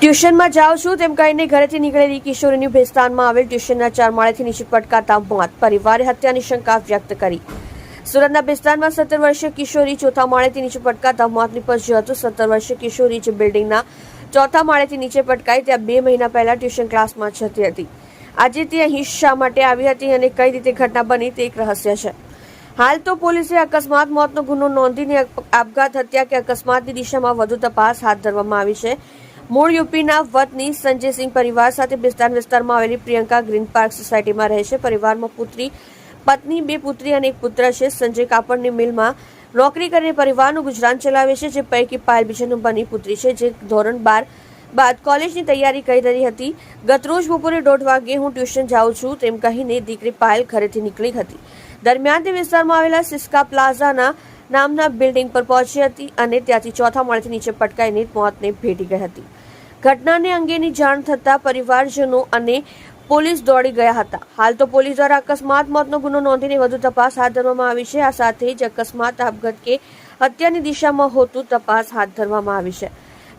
ટ્યુશનમાં જાઉં છું તેમ કહીને ઘરેથી નીકળેલી કિશોરીની ભેસ્તાનમાં આવેલ ટ્યુશનના 4 માળેથી નીચે પટકાતા મોત. પરિવારે હત્યાની શંકા વ્યક્ત કરી. સુરતના ભેસ્તાનમાં 17 વર્ષીય કિશોરી ચોથા માળેથી નીચે પટકાતા મોત નીપજ્યું હતું. 17 વર્ષીય કિશોરી જે બિલ્ડિંગના ચોથા માળેથી નીચે પટકાઈ ત્યાં 2 મહિના પહેલા ટ્યુશન ક્લાસમાં જતી હતી. આજે તે અહીં શા માટે આવી હતી અને કઈ રીતે ઘટના બની તે એક રહસ્ય છે. હાલ તો પોલીસે અકસ્માત મોતનો ગુનો નોંધીને આપઘાત હત્યા કે અકસ્માતની દિશામાં વધુ તપાસ હાથ ધરવામાં આવી છે. મૂળ યુપીના વતની સંજયસિંહ પરિવાર સાથે ભેસ્તાન વિસ્તારમાં આવેલી પ્રિયંકા ગ્રીન પાર્ક સોસાયટીમાં રહે છે. પરિવારમાં પુત્રી, પત્ની, 2 પુત્રી અને 1 પુત્ર છે. સંજય કાપડની મિલમાં નોકરી કરીને પરિવારનું ગુજરાન ચલાવે છે. જે પૈકી પાયલ બીજા નંબરની પુત્રી છે, જે ધોરણ 12 બાદ કોલેજની તૈયારી કરી રહી હતી. ગતરોજ બપોરે 1:30 વાગે હું ટ્યુશન જાઉં છું તેમ કહીને દીકરી પાયલ ઘરેથી નીકળી હતી. દરમિયાન તે વિસ્તારમાં આવેલા સિસ્કા પ્લાઝાના નામના બિલ્ડિંગ પર પહોંચી હતી અને ત્યાંથી ચોથા માળેથી નીચે પટકાઈને મોતને ભેટી ગઈ હતી. ઘટનાને અંગેની જાણ થતાં પરિવારજનો અને પોલીસ દોડી ગયા હતા. હાલ તો પોલીસ દ્વારા અકસ્માત મોતનો ગુનો નોંધીને વધુ તપાસ હાથ ધરવામાં આવી છે. આ સાથે જ અકસ્માત, આપઘાત કે હત્યાની દિશામાં હોતું તપાસ હાથ ધરવામાં આવી છે.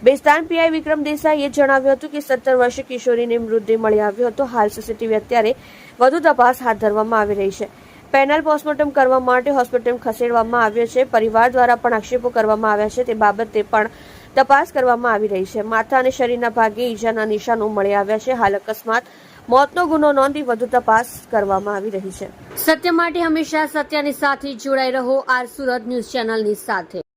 ભેસ્તાન પીઆઈ વિક્રમ દેસાઈએ જણાવ્યું હતું કે 17 વર્ષીય કિશોરીને મૃતદેહ મળી આવ્યો હતો. હાલ સીસીટીવી અત્યારે વધુ તપાસ હાથ ધરવામાં આવી રહી છે. પેનલ પોસ્ટમોર્ટમ કરવા માટે હોસ્પિટલ ખસેડવામાં આવ્યો છે. પરિવાર દ્વારા પણ આક્ષેપો કરવામાં આવ્યા છે. તે બાબતે પણ તપાસ કરવામાં આવી રહી છે. માથા અને શરીરના ભાગે ઈજાના નિશાનો મળી આવ્યા છે. હાલ અકસ્માત મોતનો ગુનો નોંધી વધુ તપાસ કરવામાં આવી રહી છે. સત્ય માટે હંમેશા સત્યની સાથે જોડાઈ રહો. આર સુરત ન્યૂઝ ચેનલની સાથે.